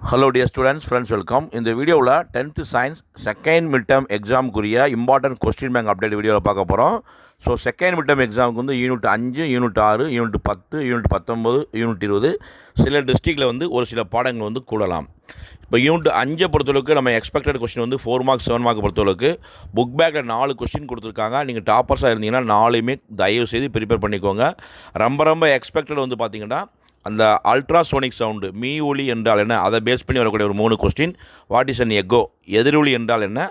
Hello dear students, friends, welcome. இந்த வீடியோவில் 10th science second mid term எக்ஸாமுக்குரிய important question bank update வீடியோவில் பார்க்க போகிறோம். ஸோ செகண்ட் மிட் டேர்ம் எக்ஸாமுக்கு வந்து unit 5, unit 6, unit 10, unit 19, unit 20 சில டிஸ்ட்ரிக்டில் வந்து ஒரு சில பாடங்கள் வந்து கூடலாம். இப்போ யூனிட் 5 பொறுத்தளவுக்கு நம்ம எக்ஸ்பெக்டட் கொஸ்டின் வந்து 4 மார்க்ஸ் 7 மார்க் பொறுத்தளவுக்கு புக் பேக்கில் 4 கொஸ்டின் கொடுத்துருக்காங்க. நீங்கள் டாப்பர்ஸாக இருந்தீங்கன்னா 4மே தயவு செய்து ப்ரிப்பேர் பண்ணிக்கோங்க. ரொம்ப எக்ஸ்பெக்டட் வந்து பார்த்தீங்கன்னா அந்த அல்ட்ராசோனிக் சவுண்டு மீ ஒலி என்றால் என்ன, அதை பேஸ் பண்ணி வரக்கூடிய ஒரு 3 question. What is an echo, எதிரொலி என்றால் என்ன,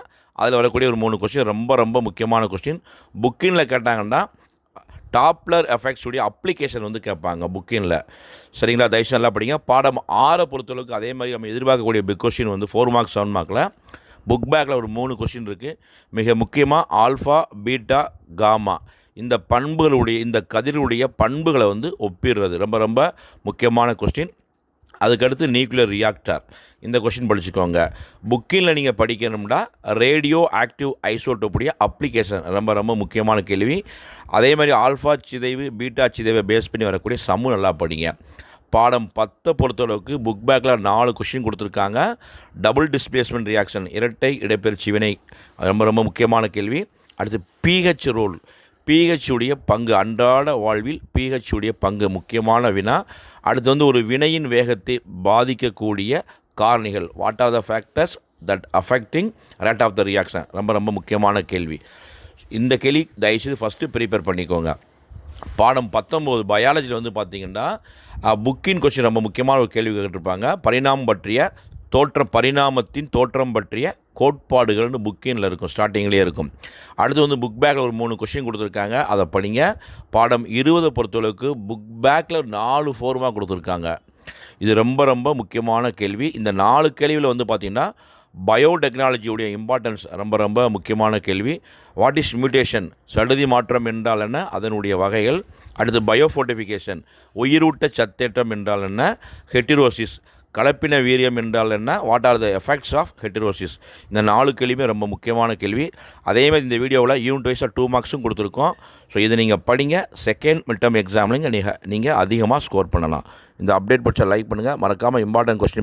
அதில் வரக்கூடிய ஒரு 3 கொஸ்டின் ரொம்ப முக்கியமான கொஸ்டின். புக்கினில் கேட்டாங்கன்னா டாப்லர் எஃபெக்ட்ஸ் உடைய அப்ளிகேஷன் வந்து கேட்பாங்க புக்கினில். சரிங்களா, தயவுசெய்து நல்லா படிங்க. பாடம் 6 பொறுத்தளவுக்கு அதே மாதிரி நம்ம எதிர்பார்க்கக்கூடிய பிக் கொஸ்டின் வந்து 4 மார்க்ஸ் 7 மார்க்கில் புக் பேக்கில் ஒரு 3 கொஸ்டின் இருக்குது. மிக முக்கியமாக ஆல்ஃபா, பீட்டா, காமா இந்த பண்புகளுடைய இந்த கதிர்களுடைய பண்புகளை வந்து ஒப்பிடுறது ரொம்ப முக்கியமான கொஸ்டின். அதுக்கடுத்து நியூக்ளியர் ரியாக்டர், இந்த கொஸ்டின் படிச்சுக்கோங்க. புக்கில் நீங்கள் படிக்கணும்னா ரேடியோ ஆக்டிவ் ஐசோட்டோப்புடைய அப்ளிகேஷன் ரொம்ப முக்கியமான கேள்வி. அதே மாதிரி ஆல்ஃபா சிதைவு, பீட்டா சிதைவை பேஸ் பண்ணி வரக்கூடிய சமூக நல்லா படிங்க. பாடம் 10 பொறுத்தளவுக்கு புக் பேக்கில் 4 கொஸ்டின் கொடுத்துருக்காங்க. டபுள் டிஸ்பிளேஸ்மெண்ட் ரியாக்ஷன், இரட்டை இடப்பெயர்ச்சி வினை, ரொம்ப முக்கியமான கேள்வி. அடுத்து பிஹெச் ரோல், பிஹெச் உடைய பங்கு, அன்றாட வாழ்வில் பிஹெச் உடைய பங்கு முக்கியமான வினா. அடுத்து வந்து ஒரு வினையின் வேகத்தை பாதிக்கக்கூடிய காரணிகள், what are the factors that affecting rate of the reaction, ரொம்ப முக்கியமான கேள்வி. இந்த கேள்வி தயவுசெய்து ஃபஸ்ட்டு ப்ரிப்பேர் பண்ணிக்கோங்க. பாடம் 19 பயாலஜியில் வந்து பார்த்திங்கன்னா புக்கின் கொஸ்டின் ரொம்ப முக்கியமான ஒரு கேள்வி கேட்டிருப்பாங்க. பரிணாமத்தின் தோற்றம் பற்றிய கோட்பாடுகள்னு புக்கினில் இருக்கும், ஸ்டார்டிங்லேயே இருக்கும். அடுத்து வந்து புக் பேக்கில் ஒரு 3 கொஸ்டின் கொடுத்துருக்காங்க, அதை படிங்க. பாடம் 20 பொறுத்தளவுக்கு புக் பேக்கில் 4 4 மார்க் கொடுத்துருக்காங்க. இது ரொம்ப முக்கியமான கேள்வி. இந்த 4 கேள்வியில் வந்து பார்த்திங்கன்னா பயோடெக்னாலஜியுடைய இம்பார்ட்டன்ஸ் ரொம்ப முக்கியமான கேள்வி. வாட் இஸ் மியூட்டேஷன், சடுதி மாற்றம் என்றால் என்ன, அதனுடைய வகைகள். அடுத்து பயோஃபோர்டிஃபிகேஷன், உயிரூட்ட சத்தேற்றம் என்றால் என்ன. ஹெட்டிரோசிஸ், கலப்பின வீரியம் என்றால் என்ன, what are the effects of heterosis. இந்த 4 கேள்வியுமே ரொம்ப முக்கியமான கேள்வி. அதேமாதிரி இந்த வீடியோவில் யூனிட் வைஸாக 2 மார்க்ஸும் கொடுத்துருக்கோம். ஸோ இதை நீங்கள் படிங்க. செகண்ட் மிட் டேர்ம் எக்ஸாமில் நீங்கள் அதிகமாக ஸ்கோர் பண்ணலாம். இந்த அப்டேட் படித்தா லைக் பண்ணுங்கள். மறக்காமல் இம்பார்ட்டன்ட் கொஸ்டின்